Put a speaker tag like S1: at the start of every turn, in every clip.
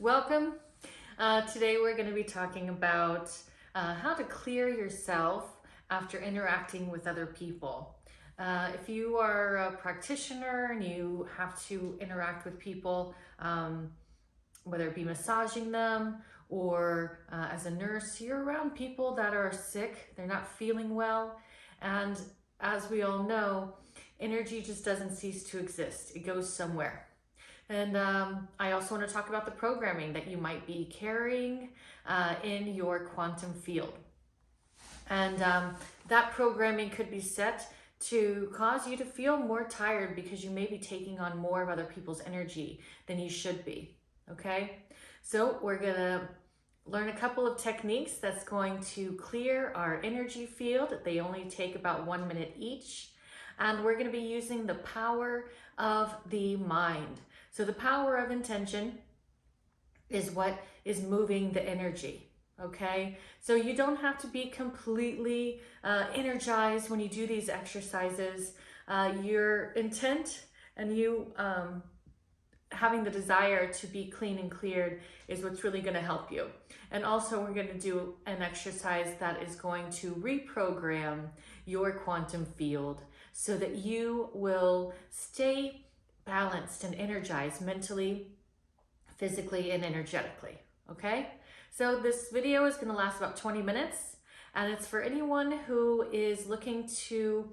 S1: Welcome. Today we're going to be talking about how to clear yourself after interacting with other people. If you are a practitioner and you have to interact with people, whether it be massaging them or as a nurse, you're around people that are sick, they're not feeling well, and as we all know, energy just doesn't cease to exist. It goes somewhere. And I also want to talk about the programming that you might be carrying in your quantum field. And that programming could be set to cause you to feel more tired because you may be taking on more of other people's energy than you should be. Okay? So we're going to learn a couple of techniques that's going to clear our energy field. They only take about 1 minute each. And we're going to be using the power of the mind. So the power of intention is what is moving the energy, okay? So you don't have to be completely energized when you do these exercises. Your intent and you having the desire to be clean and cleared is what's really going to help you. And also we're going to do an exercise that is going to reprogram your quantum field so that you will stay balanced and energized mentally, physically, and energetically, okay? So this video is going to last about 20 minutes, and it's for anyone who is looking to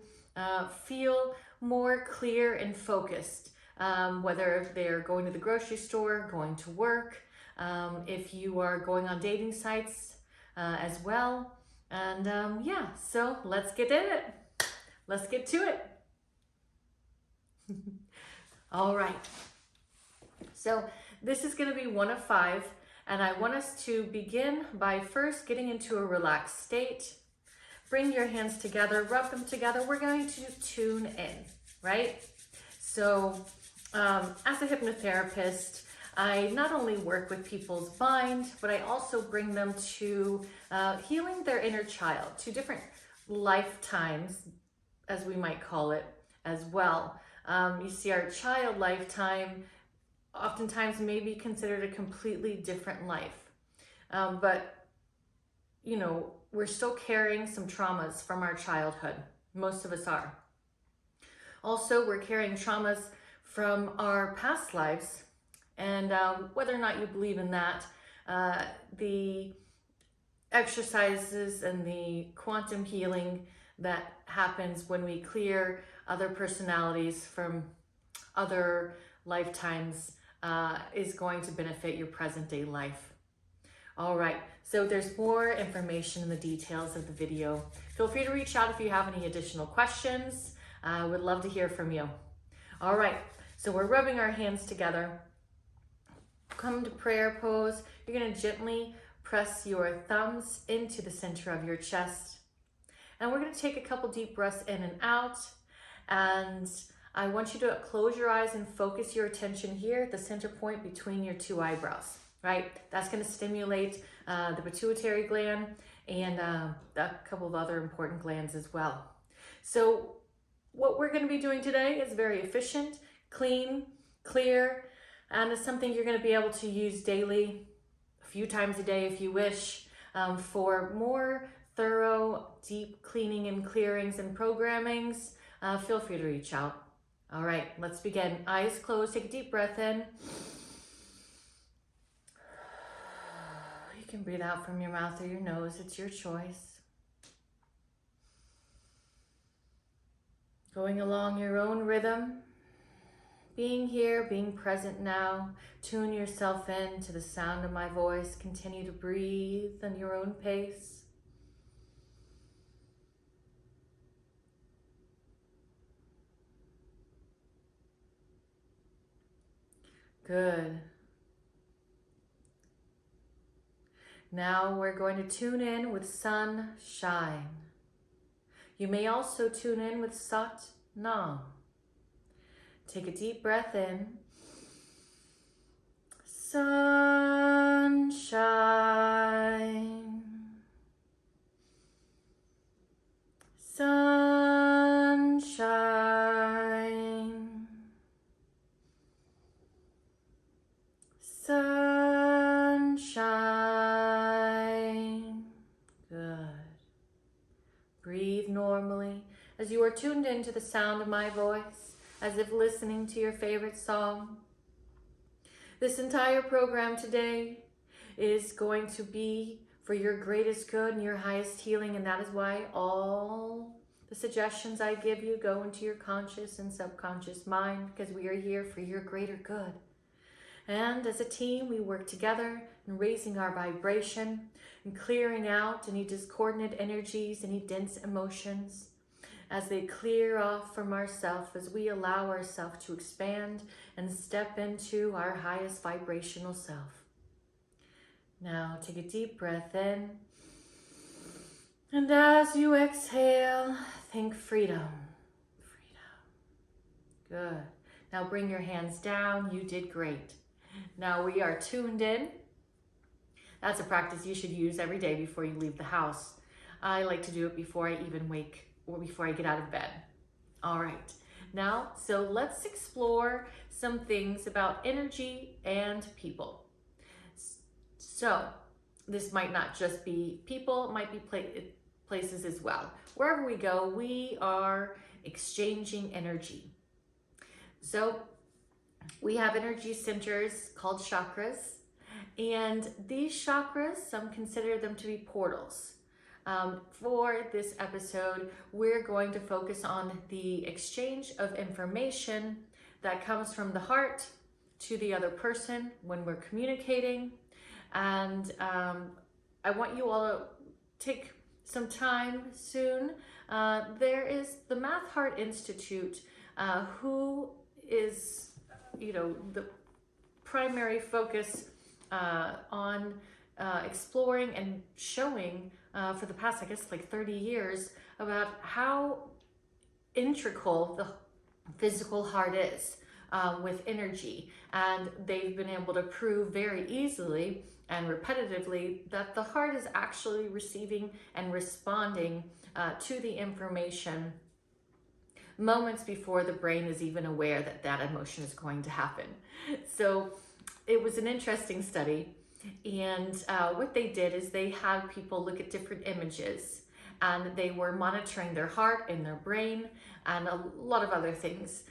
S1: feel more clear and focused, whether they're going to the grocery store, going to work, if you are going on dating sites as well. And yeah, so let's get in it. Let's get to it. All right, so this is going to be 1 of 5, and I want us to begin by first getting into a relaxed state. Bring your hands together, rub them together. We're going to tune in, right? So as a hypnotherapist, I not only work with people's mind, but I also bring them to healing their inner child, to different lifetimes, as we might call it, as well. You see, our child lifetime oftentimes may be considered a completely different life. But, you know, we're still carrying some traumas from our childhood. Most of us are. Also, we're carrying traumas from our past lives. And whether or not you believe in that, the exercises and the quantum healing that happens when we clear other personalities from other lifetimes is going to benefit your present day life. All right, so there's more information in the details of the video. Feel free to reach out if you have any additional questions. I would love to hear from you. All right, so we're rubbing our hands together. Come to prayer pose. You're gonna gently press your thumbs into the center of your chest. And we're gonna take a couple deep breaths in and out. And I want you to close your eyes and focus your attention here at the center point between your 2 eyebrows, right? That's going to stimulate the pituitary gland and a couple of other important glands as well. So what we're going to be doing today is very efficient, clean, clear, and it's something you're going to be able to use daily, a few times a day if you wish, for more thorough, deep cleaning and clearings and programmings. Feel free to reach out. All right, let's begin. Eyes closed, take a deep breath in. You can breathe out from your mouth or your nose, it's your choice. Going along your own rhythm, being here, being present now. Tune yourself in to the sound of my voice. Continue to breathe on your own pace. Good. Now we're going to tune in with sunshine. You may also tune in with Sat Nam. Take a deep breath in. Sunshine. Sunshine. Sunshine. breathe normally as you are tuned into the sound of my voice, as if listening to your favorite song. This entire program today is going to be for your greatest good and your highest healing, and that is why all the suggestions I give you go into your conscious and subconscious mind, because we are here for your greater good. And as a team, we work together in raising our vibration and clearing out any discordant energies, any dense emotions, as they clear off from ourselves, as we allow ourselves to expand and step into our highest vibrational self. Now take a deep breath in, and as you exhale, think freedom. Freedom. Good. Now bring your hands down. You did great. Now we are tuned in. That's a practice you should use every day before you leave the house. I like to do it before I even wake or before I get out of bed. All right. Now, so let's explore some things about energy and people. So this might not just be people, it might be places as well. Wherever we go, we are exchanging energy. So we have energy centers called chakras, and these chakras, some consider them to be portals. For this episode, we're going to focus on the exchange of information that comes from the heart to the other person when we're communicating. And I want you all to take some time soon. There is the Math Heart Institute, who is the primary focus on exploring and showing for the past, I guess, like 30 years about how integral the physical heart is with energy. And they've been able to prove very easily and repetitively that the heart is actually receiving and responding to the information moments before the brain is even aware that that emotion is going to happen. So it was an interesting study, and what they did is they had people look at different images, and they were monitoring their heart and their brain and a lot of other things.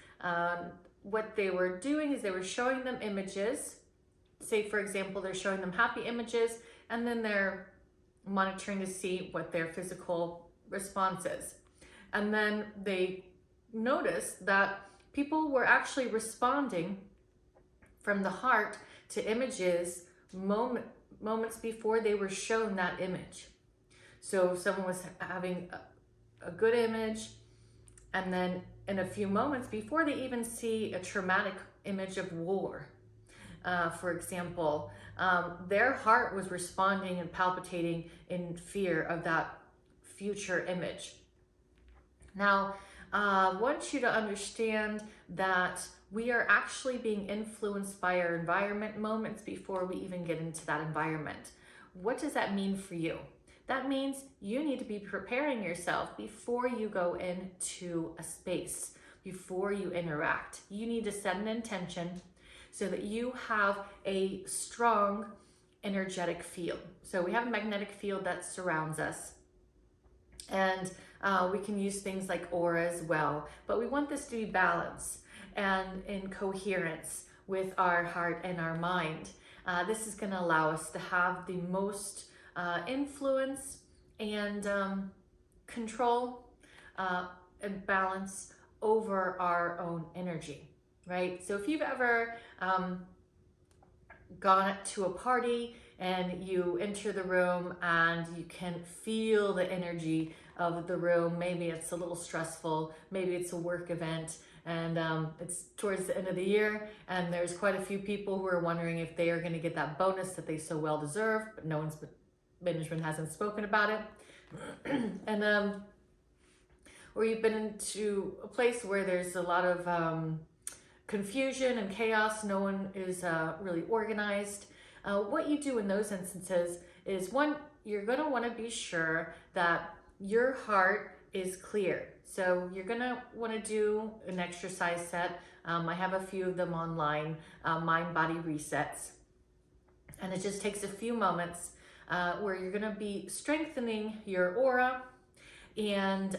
S1: What they were doing is they were showing them images. Say, for example, they're showing them happy images, and then they're monitoring to see what their physical response is. And then they noticed that people were actually responding from the heart to images moments before they were shown that image. So if someone was having a good image, and then in a few moments before they even see a traumatic image of war, for example, their heart was responding and palpitating in fear of that future image. Now, I want you to understand that we are actually being influenced by our environment moments before we even get into that environment. What does that mean for you? That means you need to be preparing yourself before you go into a space, before you interact. You need to set an intention so that you have a strong energetic field. So we have a magnetic field that surrounds us, and we can use things like aura as well, but we want this to be balanced and in coherence with our heart and our mind. This is going to allow us to have the most influence and control and balance over our own energy, right? So if you've ever gone to a party and you enter the room and you can feel the energy of the room, maybe it's a little stressful, maybe it's a work event, and it's towards the end of the year, and there's quite a few people who are wondering if they are going to get that bonus that they so well deserve, but management hasn't spoken about it. And or you've been into a place where there's a lot of confusion and chaos, no one is really organized. What you do in those instances is, one, you're going to want to be sure that your heart is clear. So you're going to want to do an exercise set. I have a few of them online, mind body resets. And it just takes a few moments where you're going to be strengthening your aura and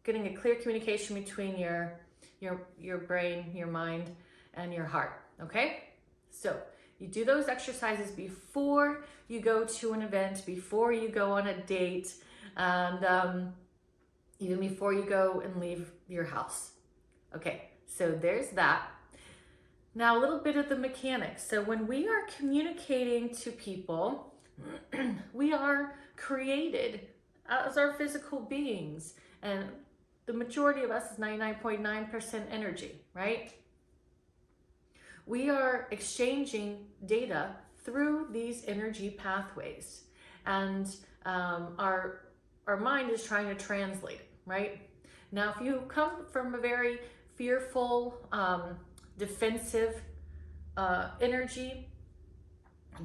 S1: getting a clear communication between your brain, your mind, and your heart. Okay, so you do those exercises before you go to an event, before you go on a date, and even before you go and leave your house. Okay, so there's that. Now a little bit of the mechanics. So when we are communicating to people, we are created as our physical beings, and the majority of us is 99.9% energy, right? We are exchanging data through these energy pathways, and our mind is trying to translate it, right? Now, if you come from a very fearful, defensive energy,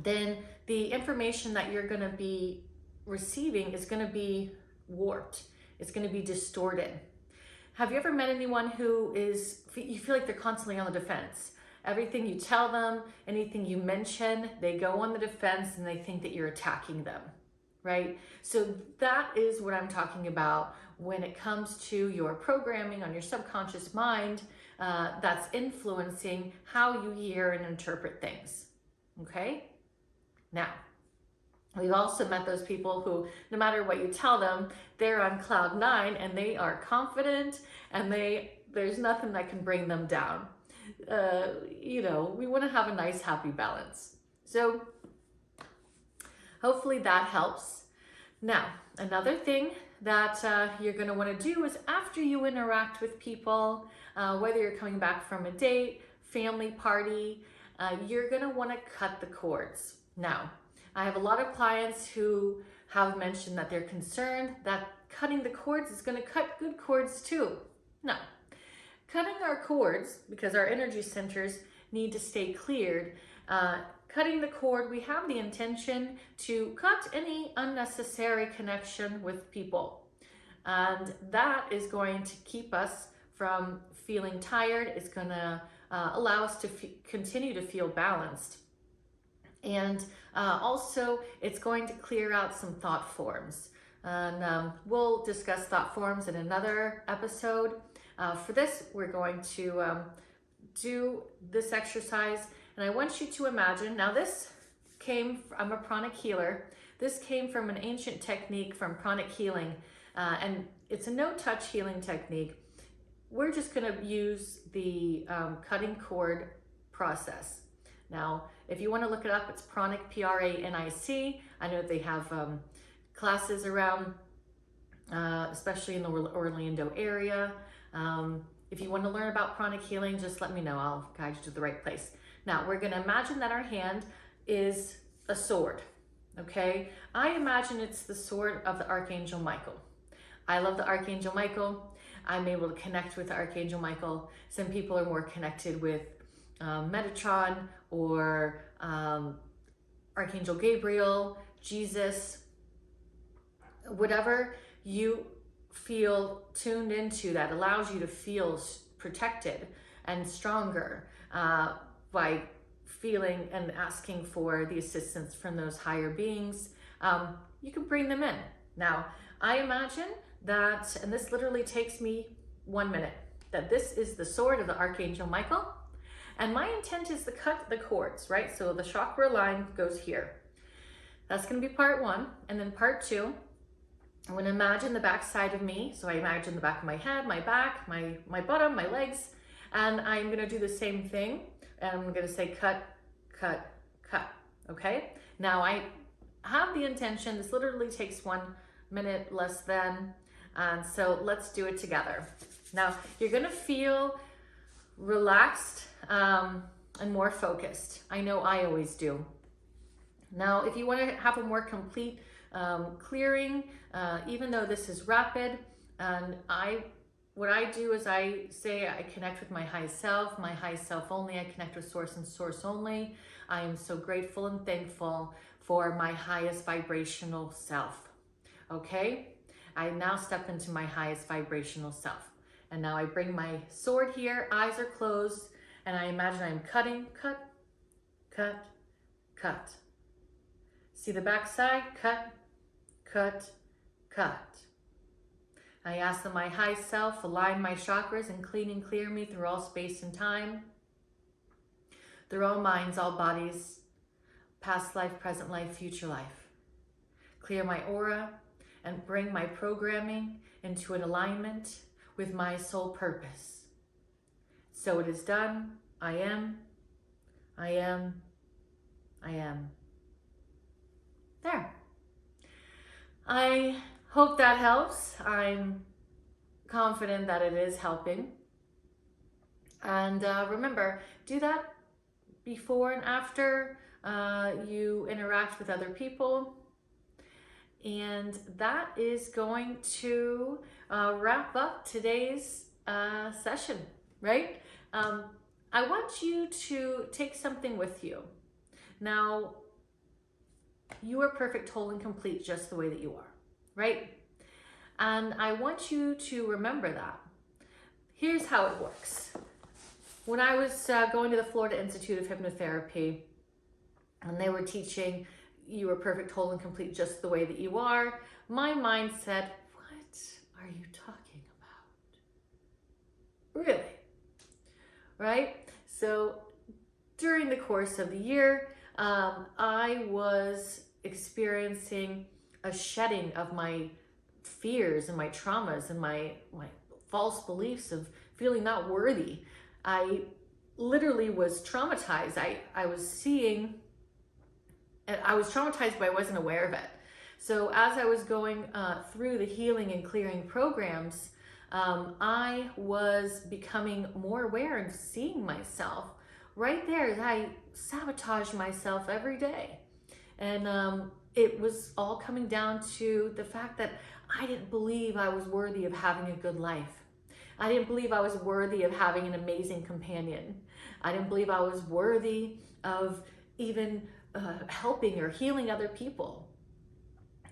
S1: then the information that you're going to be receiving is going to be warped. It's going to be distorted. Have you ever met anyone who you feel like they're constantly on the defense? Everything you tell them, anything you mention, they go on the defense and they think that you're attacking them, right? So that is what I'm talking about when it comes to your programming on your subconscious mind that's influencing how you hear and interpret things, okay? Now, we've also met those people who, no matter what you tell them, they're on cloud 9 and they are confident, and there's nothing that can bring them down. We want to have a nice, happy balance. So hopefully that helps. Now, another thing that you're going to want to do is, after you interact with people, whether you're coming back from a date, family party, you're going to want to cut the cords. Now, I have a lot of clients who have mentioned that they're concerned that cutting the cords is going to cut good cords too. No. Cutting our cords, because our energy centers need to stay cleared, cutting the cord, we have the intention to cut any unnecessary connection with people. And that is going to keep us from feeling tired. It's going to allow us to continue to feel balanced. And also, it's going to clear out some thought forms. And we'll discuss thought forms in another episode. For this, we're going to do this exercise, and I want you to imagine, now this I'm a pranic healer. This came from an ancient technique from pranic healing, and it's a no-touch healing technique. We're just going to use the cutting cord process. Now, if you want to look it up, it's pranic, Pranic. I know they have classes around, especially in the Orlando area. If you want to learn about pranic healing, just let me know. I'll guide you to the right place. Now, we're going to imagine that our hand is a sword, okay? I imagine it's the sword of the Archangel Michael. I love the Archangel Michael. I'm able to connect with the Archangel Michael. Some people are more connected with Metatron or Archangel Gabriel, Jesus, whatever you feel tuned into that allows you to feel protected and stronger by feeling and asking for the assistance from those higher beings. You can bring them in. Now, I imagine that, and this literally takes me 1 minute, that this is the sword of the Archangel Michael, and my intent is to cut the cords, right? So the chakra line goes here. That's going to be part 1, and then part 2, I'm going to imagine the back side of me. So I imagine the back of my head, my back, my bottom, my legs, and I'm going to do the same thing, and I'm going to say cut, cut, cut, okay? Now I have the intention, this literally takes 1 minute less than, and so let's do it together. Now you're going to feel relaxed and more focused. I know I always do. Now, if you want to have a more complete clearing, even though this is rapid, and what I do is I say I connect with my high self only. I connect with source and source only. I am so grateful and thankful for my highest vibrational self. Okay? I now step into my highest vibrational self. And now I bring my sword here, eyes are closed, and I imagine I'm cutting, cut, cut. See the back side, cut, cut, cut. I ask that my high self align my chakras and clean and clear me through all space and time, through all minds, all bodies, past life, present life, future life. Clear my aura and bring my programming into an alignment with my soul purpose. So it is done. I am. I am. I am. There. I hope that helps. I'm confident that it is helping. And remember, do that before and after you interact with other people. And that is going to wrap up today's session, right? I want you to take something with you. Now, you are perfect, whole, and complete just the way that you are, right? And I want you to remember that. Here's how it works. When I was going to the Florida Institute of Hypnotherapy, and they were teaching you are perfect, whole, and complete just the way that you are, my mind said, what are you talking about? Really? Right? So during the course of the year, I was experiencing a shedding of my fears and my traumas and my false beliefs of feeling not worthy. I literally was traumatized. I was traumatized, but I wasn't aware of it. So as I was going through the healing and clearing programs, I was becoming more aware and seeing myself right there. I sabotage myself every day. And it was all coming down to the fact that I didn't believe I was worthy of having a good life. I didn't believe I was worthy of having an amazing companion. I didn't believe I was worthy of even helping or healing other people.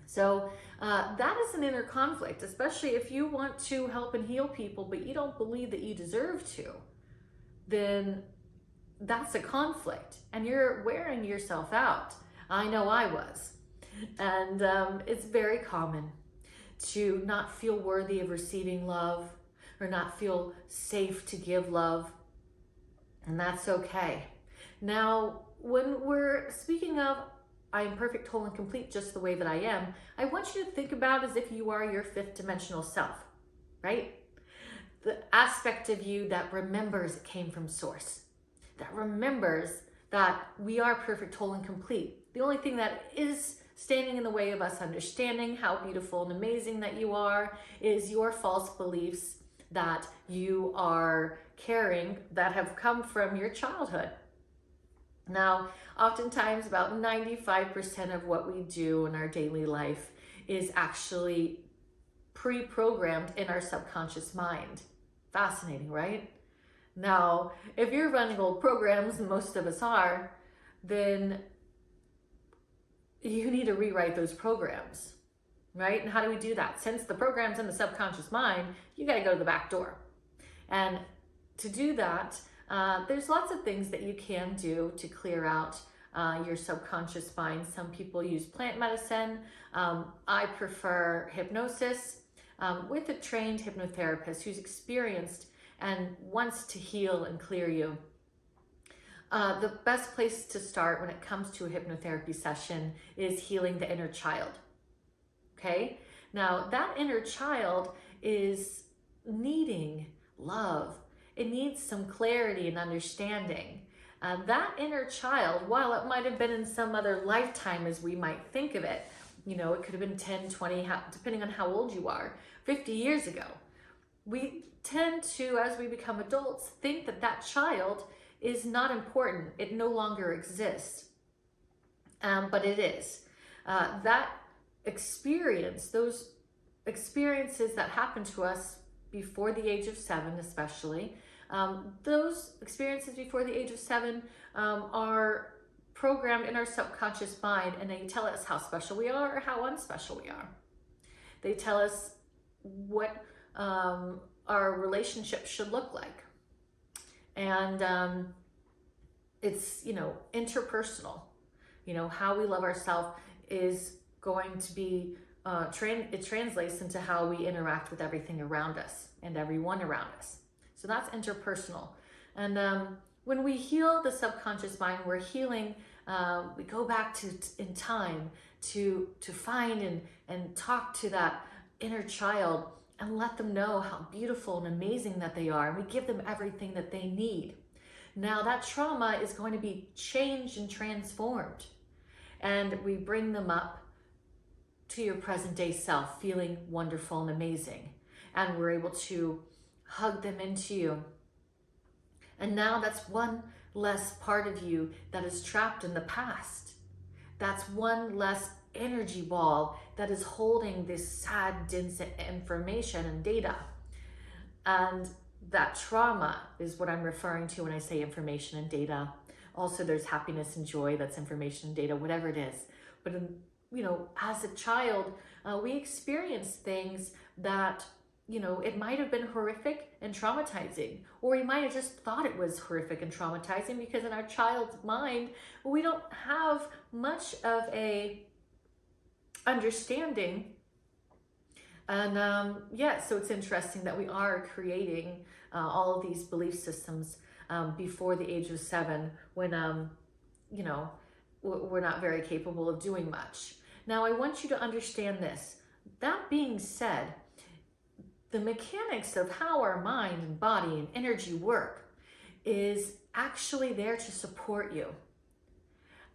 S1: So that is an inner conflict, especially if you want to help and heal people, but you don't believe that you deserve to, then that's a conflict and you're wearing yourself out. I know I was. And it's very common to not feel worthy of receiving love or not feel safe to give love. And that's okay. Now, when we're speaking of I am perfect, whole, and complete just the way that I am, I want you to think about as if you are your fifth dimensional self, right? The aspect of you that remembers it came from source, that remembers that we are perfect, whole, and complete. The only thing that is standing in the way of us understanding how beautiful and amazing that you are is your false beliefs that you are carrying that have come from your childhood. Now, oftentimes about 95% of what we do in our daily life is actually pre-programmed in our subconscious mind. Fascinating, right? Now, if you're running old programs, and most of us are, then you need to rewrite those programs, right? And how do we do that? Since the program's in the subconscious mind, you got to go to the back door. And to do that, there's lots of things that you can do to clear out your subconscious mind. Some people use plant medicine. I prefer hypnosis with a trained hypnotherapist who's experienced and wants to heal and clear you. The best place to start when it comes to a hypnotherapy session is healing the inner child. Okay? Now, that inner child is needing love. It needs some clarity and understanding. That inner child, while it might have been in some other lifetime as we might think of it, you know, it could have been 10, 20, depending on how old you are, 50 years ago. We tend to, as we become adults, think that that child is not important. It no longer exists. But it is. That experience, those experiences that happen to us before the age of 7 especially, those experiences before the age of 7 are programmed in our subconscious mind, and they tell us how special we are or how unspecial we are. They tell us what our relationship should look like. And it's, you know, interpersonal. You know, how we love ourselves is going to be it translates into how we interact with everything around us and everyone around us. So that's interpersonal. And when we heal the subconscious mind, we're healing, we go back to in time to find and talk to that inner child and let them know how beautiful and amazing that they are. And we give them everything that they need. Now that trauma is going to be changed and transformed. And we bring them up to your present day self, feeling wonderful and amazing. And we're able to hug them into you. And now that's one less part of you that is trapped in the past. That's one less energy ball that is holding this sad, dense information and data. And that trauma is what I'm referring to when I say information and data. Also, there's happiness and joy, that's information and data, whatever it is. But, as a child, we experience things that, it might have been horrific and traumatizing, or we might have just thought it was horrific and traumatizing because in our child's mind, we don't have much of a understanding. And so it's interesting that we are creating all of these belief systems before the age of 7 when, we're not very capable of doing much. Now, I want you to understand this. That being said, the mechanics of how our mind and body and energy work is actually there to support you.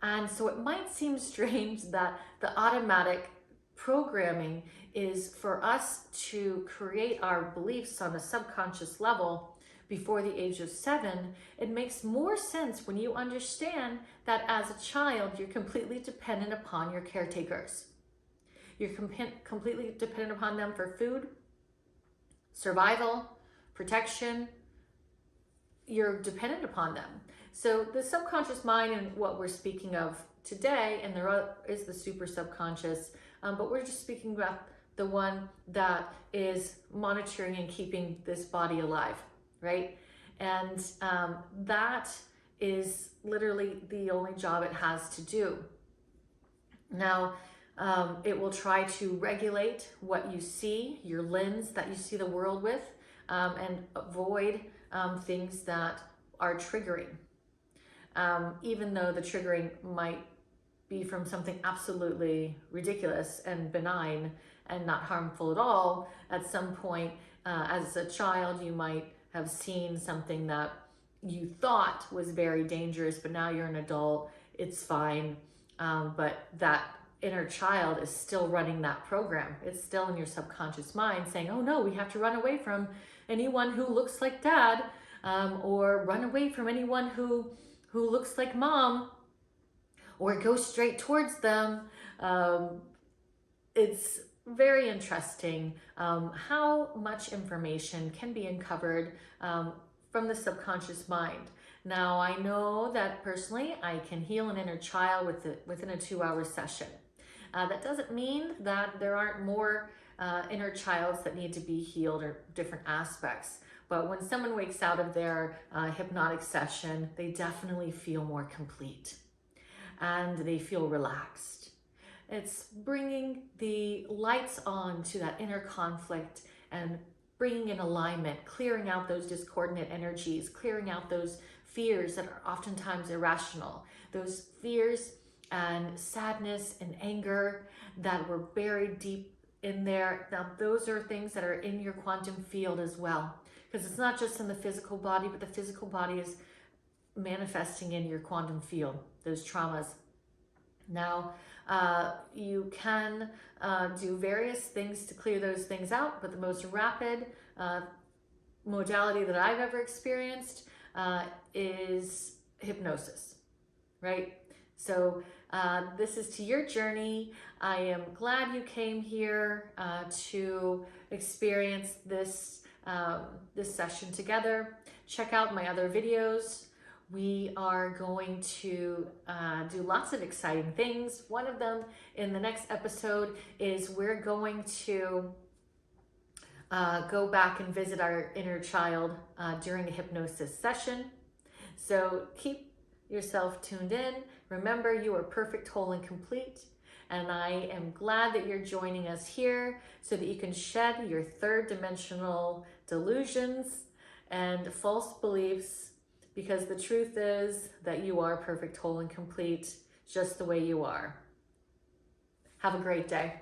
S1: And so it might seem strange that the automatic programming is for us to create our beliefs on a subconscious level before the age of 7. It makes more sense when you understand that as a child, you're completely dependent upon your caretakers. You're completely dependent upon them for food, survival, protection. You're dependent upon them. So the subconscious mind and what we're speaking of today, and there is the super subconscious, but we're just speaking about the one that is monitoring and keeping this body alive, right? And that is literally the only job it has to do. Now, it will try to regulate what you see, your lens that you see the world with, and avoid things that are triggering. Even though the triggering might be from something absolutely ridiculous and benign and not harmful at all, at some point as a child you might have seen something that you thought was very dangerous, but now you're an adult, it's fine. But that inner child is still running that program. It's still in your subconscious mind saying, oh no, we have to run away from anyone who looks like dad, or run away from anyone who looks like mom, or go straight towards them. It's very interesting how much information can be uncovered from the subconscious mind. Now, I know that personally I can heal an inner child within a 2-hour session. That doesn't mean that there aren't more inner childs that need to be healed or different aspects. But when someone wakes out of their hypnotic session, they definitely feel more complete and they feel relaxed. It's bringing the lights on to that inner conflict and bringing in alignment, clearing out those discordant energies, clearing out those fears that are oftentimes irrational, those fears and sadness and anger that were buried deep in there. Now, those are things that are in your quantum field as well, because it's not just in the physical body, but the physical body is manifesting in your quantum field, those traumas. Now, you can do various things to clear those things out, but the most rapid modality that I've ever experienced is hypnosis, right? So this is to your journey. I am glad you came here to experience this session together. Check out my other videos. We are going to do lots of exciting things. One of them in the next episode is we're going to go back and visit our inner child during a hypnosis session. So keep yourself tuned in. Remember, you are perfect, whole, and complete. And I am glad that you're joining us here so that you can shed your third dimensional delusions and false beliefs, because the truth is that you are perfect, whole, and complete just the way you are. Have a great day.